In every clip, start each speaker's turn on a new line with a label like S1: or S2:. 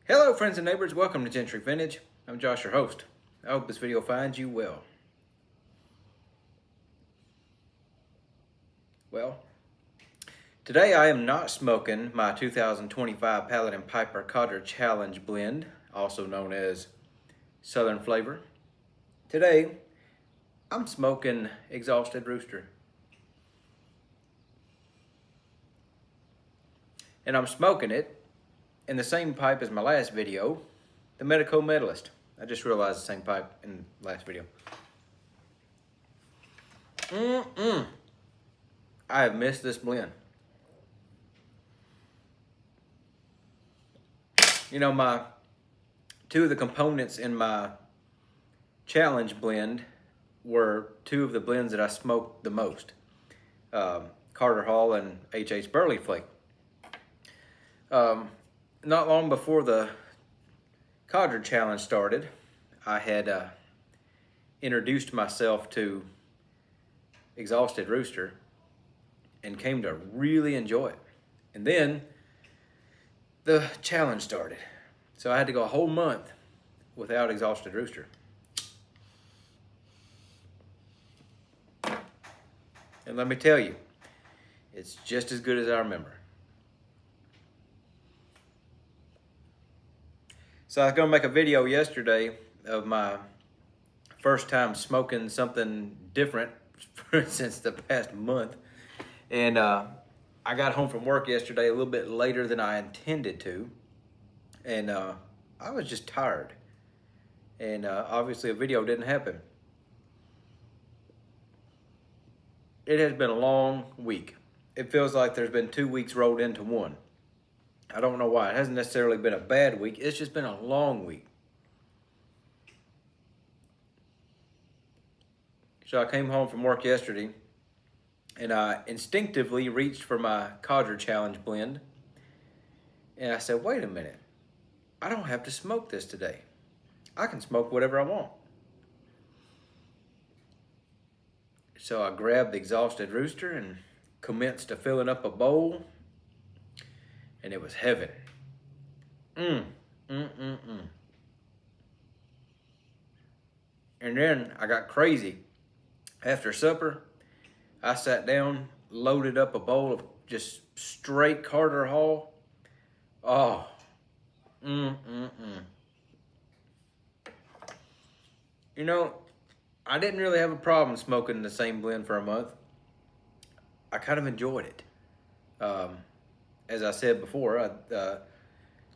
S1: Hello friends and neighbors, welcome to Gentry Vintage. I'm Josh, your host. I hope this video finds you well. Well, today I am not smoking my 2025 Paladin Piper Codger Challenge blend, also known as Southern Flavor. Today, I'm smoking Exhausted Rooster. And I'm smoking it in the same pipe as my last video, the Medico Medalist. I just realized the same pipe in the last video. I have missed this blend. You know, two of the components in my challenge blend were two of the blends that I smoked the most. Carter Hall and H.H. Burley Flake. Not long before the Codger Challenge started, I had introduced myself to Exhausted Rooster and came to really enjoy it. And then the challenge started. So I had to go a whole month without Exhausted Rooster. And let me tell you, it's just as good as I remember. So I was gonna make a video yesterday of my first time smoking something different since the past month. And I got home from work yesterday a little bit later than I intended to. And I was just tired. And obviously a video didn't happen. It has been a long week. It feels like there's been 2 weeks rolled into one. I don't know why. It hasn't necessarily been a bad week. It's just been a long week. So I came home from work yesterday and I instinctively reached for my Codger Challenge blend. And I said, wait a minute. I don't have to smoke this today. I can smoke whatever I want. So I grabbed the Exhausted Rooster and commenced to filling up a bowl. And it was heaven. And then I got crazy. After supper, I sat down, loaded up a bowl of just straight Carter Hall. Oh, You know, I didn't really have a problem smoking the same blend for a month. I kind of enjoyed it. As I said before,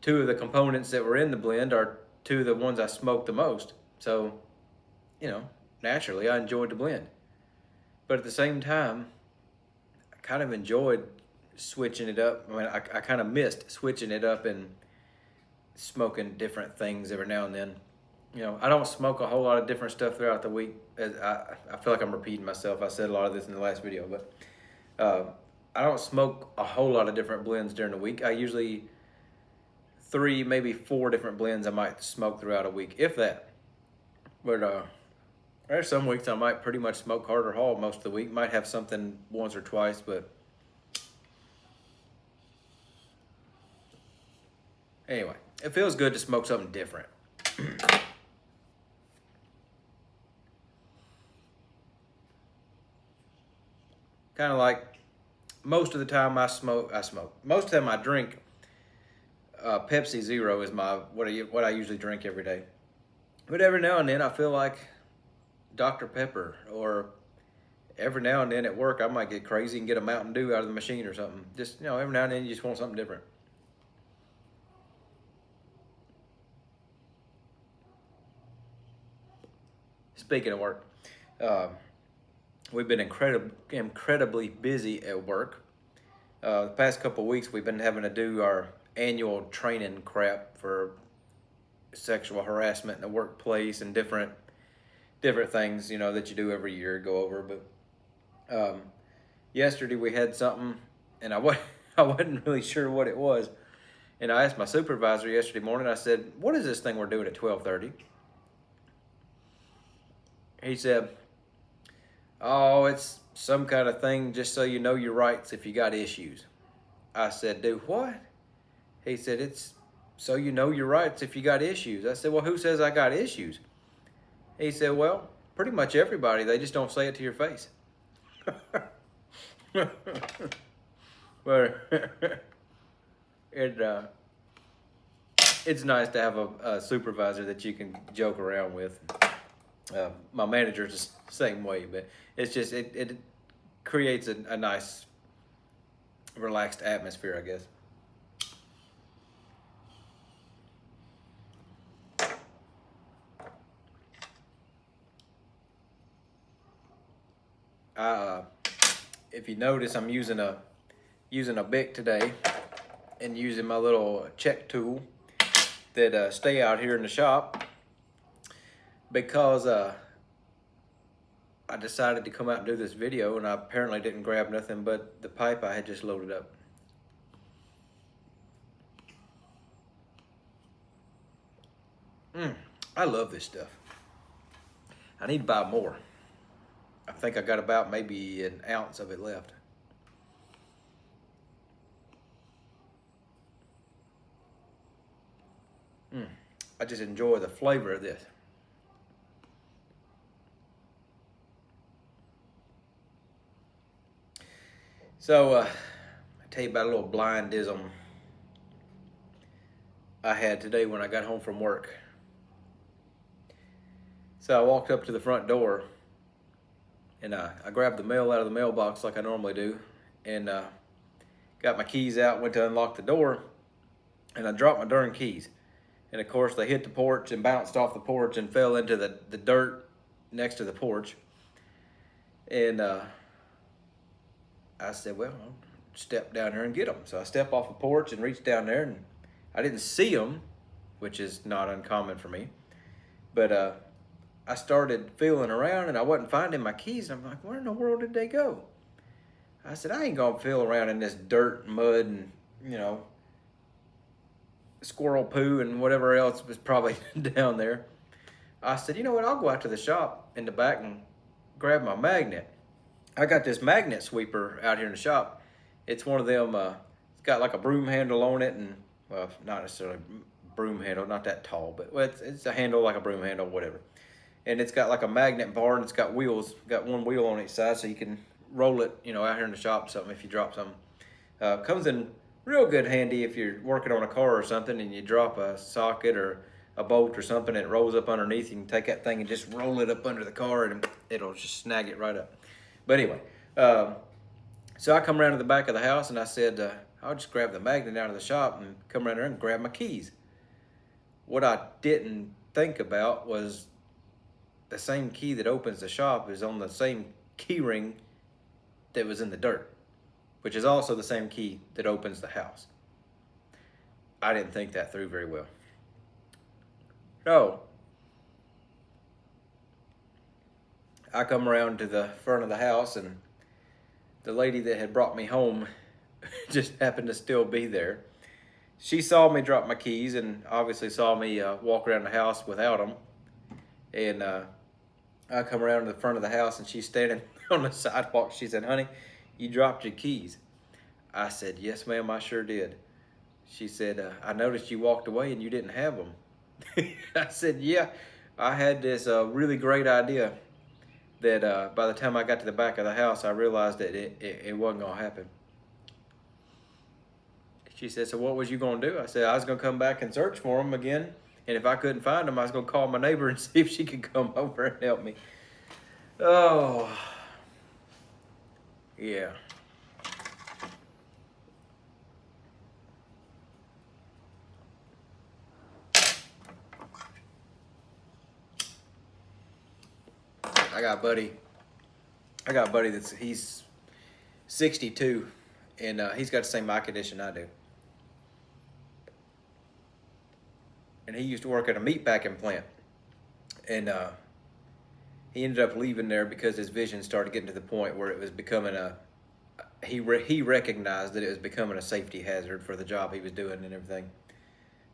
S1: two of the components that were in the blend are two of the ones I smoked the most. So, you know, naturally I enjoyed the blend. But at the same time, I kind of enjoyed switching it up. I mean, I kind of missed switching it up and smoking different things every now and then. You know, I don't smoke a whole lot of different stuff throughout the week. I feel like I'm repeating myself. I said a lot of this in the last video, but I don't smoke a whole lot of different blends during the week. I usually 3, maybe 4 different blends I might smoke throughout a week, if that. But there's some weeks I might pretty much smoke Carter Hall most of the week. Might have something once or twice, but anyway, it feels good to smoke something different. Kind of like most of the time I smoke. Most of the time I drink Pepsi Zero is what I usually drink every day. But every now and then I feel like Dr. Pepper, or every now and then at work I might get crazy and get a Mountain Dew out of the machine or something. Just, you know, every now and then you just want something different. Speaking of work, we've been incredibly busy at work. The past couple of weeks we've been having to do our annual training crap for sexual harassment in the workplace and different things, you know, that you do every year, go over. But yesterday we had something, and I wasn't really sure what it was. And I asked my supervisor yesterday morning, I said, what is this thing we're doing at 12:30? He said, oh, it's some kind of thing just so you know your rights if you got issues. I said, do what? He said, it's so you know your rights if you got issues. I said, well, who says I got issues? He said, well, pretty much everybody. They just don't say it to your face. But it's nice to have a supervisor that you can joke around with. My manager's the same way, but it's just it creates a nice, relaxed atmosphere, I guess. If you notice, I'm using a Bic today, and using my little check tool that stay out here in the shop, because I decided to come out and do this video, and I apparently didn't grab nothing but the pipe I had just loaded up. I love this stuff. I need to buy more. I think I got about maybe an ounce of it left. I just enjoy the flavor of this. So, I'll tell you about a little blindism I had today when I got home from work. So I walked up to the front door, and I grabbed the mail out of the mailbox like I normally do, and got my keys out, went to unlock the door, and I dropped my darn keys. And of course they hit the porch and bounced off the porch and fell into the dirt next to the porch. And I said, well, I'll step down there and get them. So I stepped off the porch and reached down there, and I didn't see them, which is not uncommon for me. But I started feeling around, and I wasn't finding my keys. I'm like, where in the world did they go? I said, I ain't gonna feel around in this dirt and mud and, you know, squirrel poo and whatever else was probably down there. I said, you know what, I'll go out to the shop in the back and grab my magnet. I got this magnet sweeper out here in the shop. It's one of them, it's got like a broom handle on it, and, well, not necessarily broom handle, not that tall, but well, it's a handle like a broom handle, whatever. And it's got like a magnet bar, and it's got wheels, got one wheel on each side, so you can roll it, you know, out here in the shop or something if you drop something. Comes in real good handy if you're working on a car or something and you drop a socket or a bolt or something, and it rolls up underneath. You can take that thing and just roll it up under the car, and it'll just snag it right up. But anyway, so I come around to the back of the house, and I said, I'll just grab the magnet out of the shop and come around there and grab my keys. What I didn't think about was the same key that opens the shop is on the same key ring that was in the dirt, which is also the same key that opens the house. I didn't think that through very well. So I come around to the front of the house, and the lady that had brought me home just happened to still be there. She saw me drop my keys, and obviously saw me walk around the house without them. And I come around to the front of the house, and she's standing on the sidewalk. She said, honey, you dropped your keys. I said, yes, ma'am, I sure did. She said, I noticed you walked away and you didn't have them. I said, yeah, I had this really great idea that by the time I got to the back of the house, I realized that it wasn't going to happen. She said, so what was you going to do? I said, I was going to come back and search for them again. And if I couldn't find them, I was going to call my neighbor and see if she could come over and help me. Oh, yeah. I got a buddy he's 62, and he's got the same eye condition I do. And he used to work at a meat packing plant, and he ended up leaving there because his vision started getting to the point where it was becoming he recognized that it was becoming a safety hazard for the job he was doing and everything.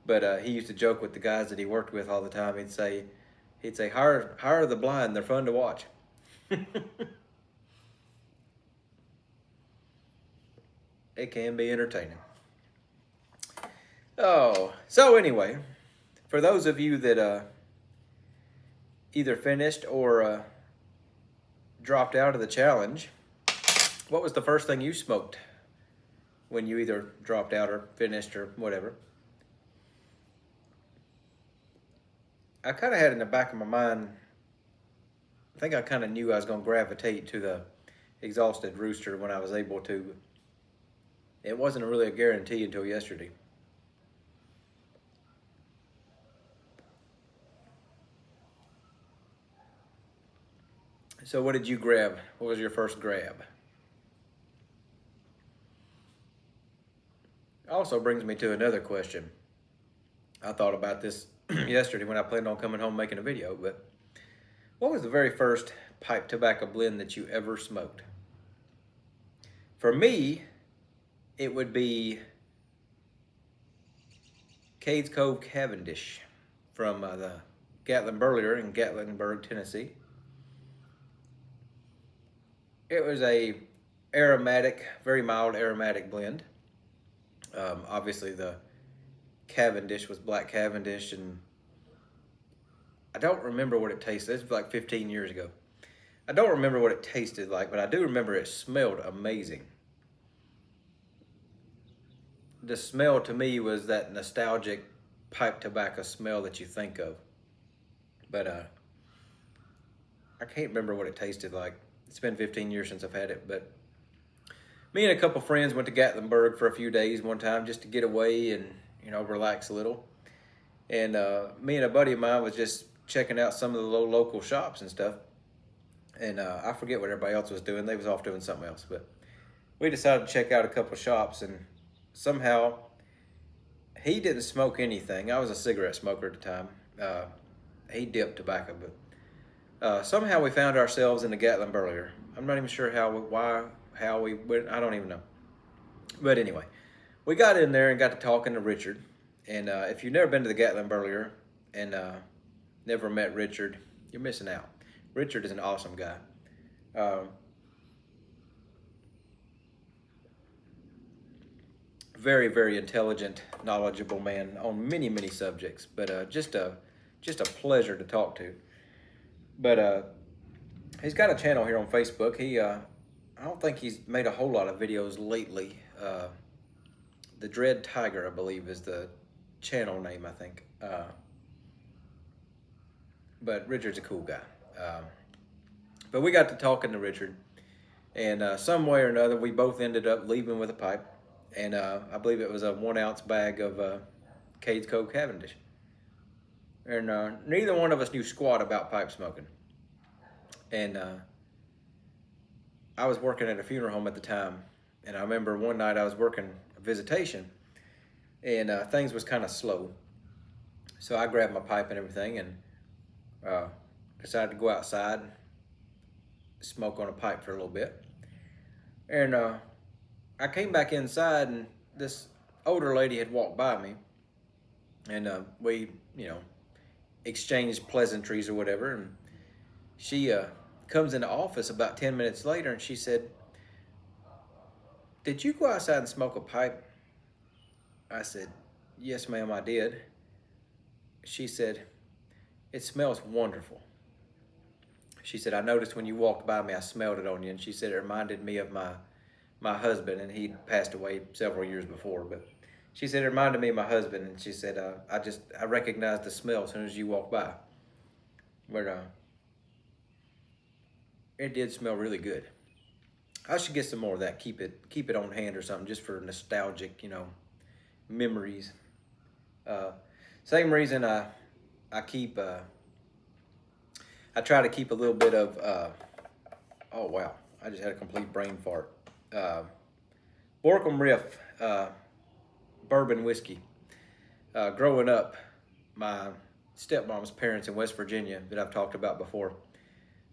S1: But he used to joke with the guys that he worked with all the time. He'd say, hire the blind, they're fun to watch. It can be entertaining. Oh, so anyway, for those of you that either finished or dropped out of the challenge, what was the first thing you smoked when you either dropped out or finished or whatever? I kind of had in the back of my mind, I think I kind of knew I was going to gravitate to the Exhausted Rooster when I was able to. It wasn't really a guarantee until yesterday. So what did you grab? What was your first grab? Also brings me to another question. I thought about this yesterday when I planned on coming home making a video, but what was the very first pipe tobacco blend that you ever smoked? For me, it would be Cades Cove Cavendish from the Gatlin Burlier in Gatlinburg, Tennessee. It was a aromatic, very mild aromatic blend. Obviously the Cavendish was Black Cavendish, and I don't remember what it tasted. This was like 15 years ago. I don't remember what it tasted like, but I do remember it smelled amazing. The smell to me was that nostalgic pipe tobacco smell that you think of. But I can't remember what it tasted like. It's been 15 years since I've had it, but me and a couple friends went to Gatlinburg for a few days one time just to get away and, relax a little. And me and a buddy of mine was just checking out some of the local shops and stuff. And I forget what everybody else was doing. They was off doing something else, but we decided to check out a couple shops, and somehow he didn't smoke anything. I was a cigarette smoker at the time. He dipped tobacco, but somehow we found ourselves in the Gatlin Burlier. I'm not even sure how we went. I don't even know. But anyway, we got in there and got to talking to Richard. And if you've never been to the Gatlin Burlier and never met Richard, you're missing out. Richard is an awesome guy. Very, very intelligent, knowledgeable man on many, many subjects. But just a pleasure to talk to. But he's got a channel here on Facebook. I don't think he's made a whole lot of videos lately. The Dread Tiger, I believe, is the channel name, I think. But Richard's a cool guy. But we got to talking to Richard, and some way or another, we both ended up leaving with a pipe, and I believe it was a 1 ounce bag of Cades Cove Cavendish. And neither one of us knew squat about pipe smoking. And I was working at a funeral home at the time, and I remember one night I was working a visitation, and things was kind of slow. So I grabbed my pipe and everything, and decided to go outside, smoke on a pipe for a little bit. And I came back inside, and this older lady had walked by me, and we, exchanged pleasantries or whatever. And she comes in the office about 10 minutes later, and she said, "Did you go outside and smoke a pipe?" I said, "Yes, ma'am, I did." She said, "It smells wonderful." She said, "I noticed when you walked by me, I smelled it on you." And she said it reminded me of my husband, and he'd passed away several years before. But she said it reminded me of my husband, and she said, I recognized the smell as soon as you walked by. But it did smell really good. I should get some more of that. Keep it on hand or something, just for nostalgic, memories. Same reason I try to keep a little bit of, oh wow, I just had a complete brain fart. Borkum Riff bourbon whiskey. Growing up, my stepmom's parents in West Virginia that I've talked about before,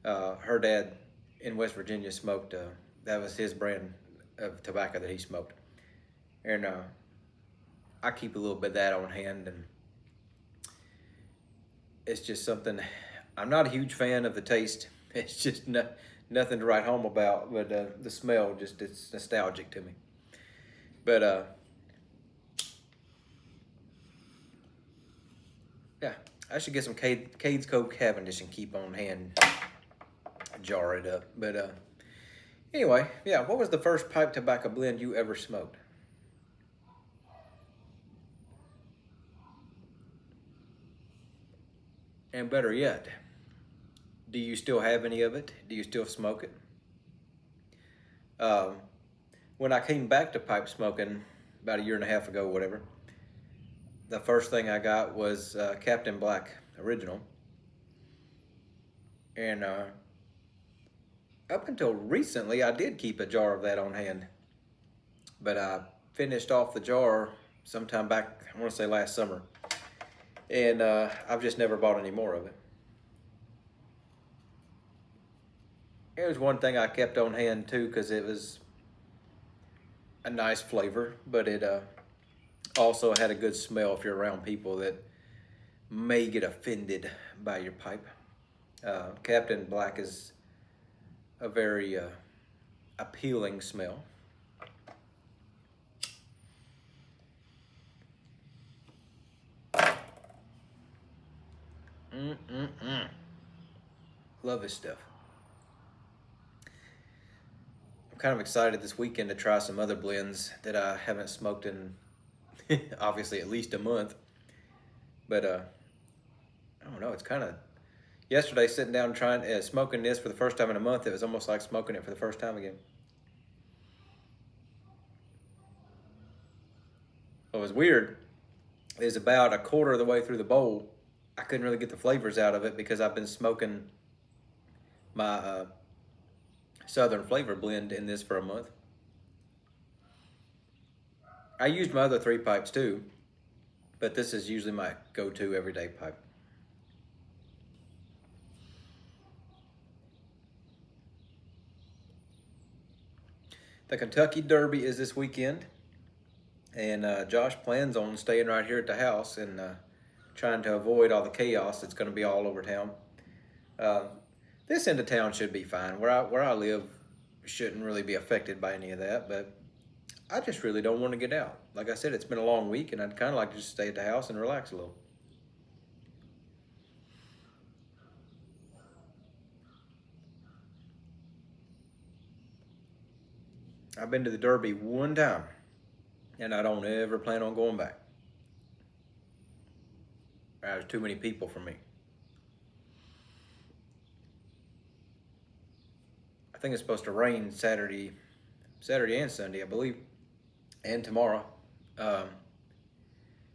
S1: her dad in West Virginia smoked, that was his brand of tobacco that he smoked. And I keep a little bit of that on hand, and it's just something. I'm not a huge fan of the taste. It's just nothing to write home about, but the smell, it's nostalgic to me. But Yeah, I should get some Cades Cove Cavendish and keep on hand, jar it up. But anyway, yeah, what was the first pipe tobacco blend you ever smoked? And better yet, do you still have any of it? Do you still smoke it? Um, when I came back to pipe smoking about a year and a half ago, whatever, the first thing I got was Captain Black Original. And up until recently, I did keep a jar of that on hand. But I finished off the jar sometime back, I want to say last summer. And I've just never bought any more of it. It was one thing I kept on hand too because it was a nice flavor, but it also had a good smell if you're around people that may get offended by your pipe. Captain Black is a very appealing smell. Mm-mm-mm. Love this stuff. I'm kind of excited this weekend to try some other blends that I haven't smoked in obviously at least a month. But I don't know, it's kind of, yesterday sitting down trying smoking this for the first time in a month, it was almost like smoking it for the first time again. What was weird is about a quarter of the way through the bowl, I couldn't really get the flavors out of it because I've been smoking my Southern Flavor blend in this for a month. I used my other 3 pipes too, but this is usually my go-to everyday pipe. The Kentucky Derby is this weekend, and Josh plans on staying right here at the house and trying to avoid all the chaos that's going to be all over town. This end of town should be fine. Where I live shouldn't really be affected by any of that, but I just really don't want to get out. Like I said, it's been a long week, and I'd kind of like to just stay at the house and relax a little. I've been to the Derby one time, and I don't ever plan on going back. There's too many people for me. I think it's supposed to rain Saturday and Sunday, I believe, and tomorrow. Um,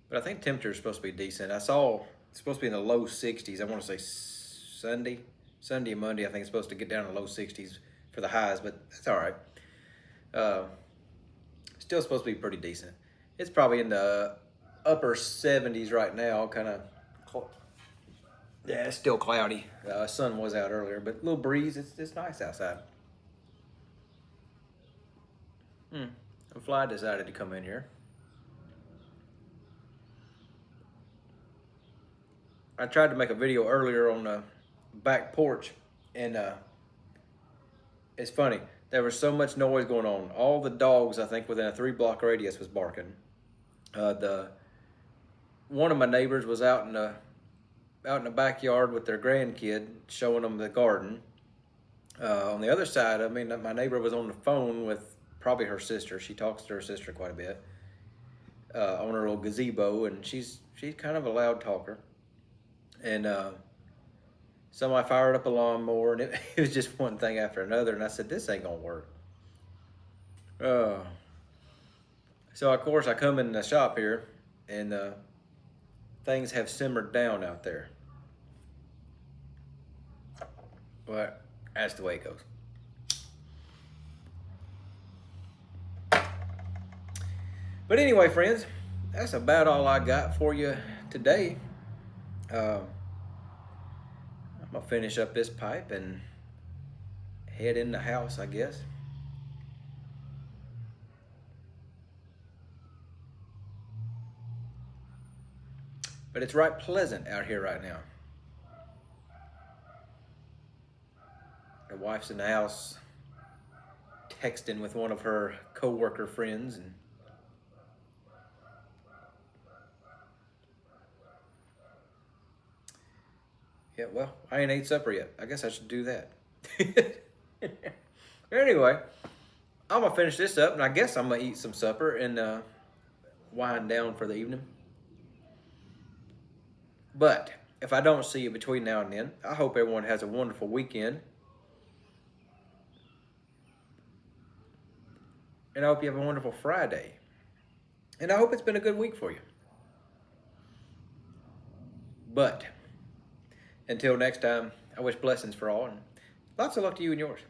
S1: but I think temperature is supposed to be decent. I saw it's supposed to be in the low 60s. I want to say Sunday and Monday. I think it's supposed to get down to the low 60s for the highs, but that's all right. Uh, Still supposed to be pretty decent. It's probably in the upper 70s right now, kind of. Yeah, it's still cloudy. Sun was out earlier, but a little breeze. It's nice outside. A fly decided to come in here. I tried to make a video earlier on the back porch, and it's funny. There was so much noise going on. All the dogs, I think, within a 3-block radius was barking. The one of my neighbors was out in the backyard with their grandkid, showing them the garden. On the other side, I mean, my neighbor was on the phone with probably her sister. She talks to her sister quite a bit on her little gazebo, and she's kind of a loud talker. And somebody fired up a lawnmower, and it was just one thing after another. And I said, "This ain't gonna work." So of course I come in the shop here, and things have simmered down out there. But that's the way it goes. But anyway, friends, that's about all I got for you today. I'm gonna finish up this pipe and head in the house, I guess. But it's right pleasant out here right now. The wife's in the house texting with one of her co-worker friends, and Yeah, well, I ain't ate supper yet. I guess I should do that. Anyway, I'm gonna finish this up, and I guess I'm gonna eat some supper and wind down for the evening. But if I don't see you between now and then, I hope everyone has a wonderful weekend. And I hope you have a wonderful Friday. And I hope it's been a good week for you. But until next time, I wish blessings for all and lots of luck to you and yours.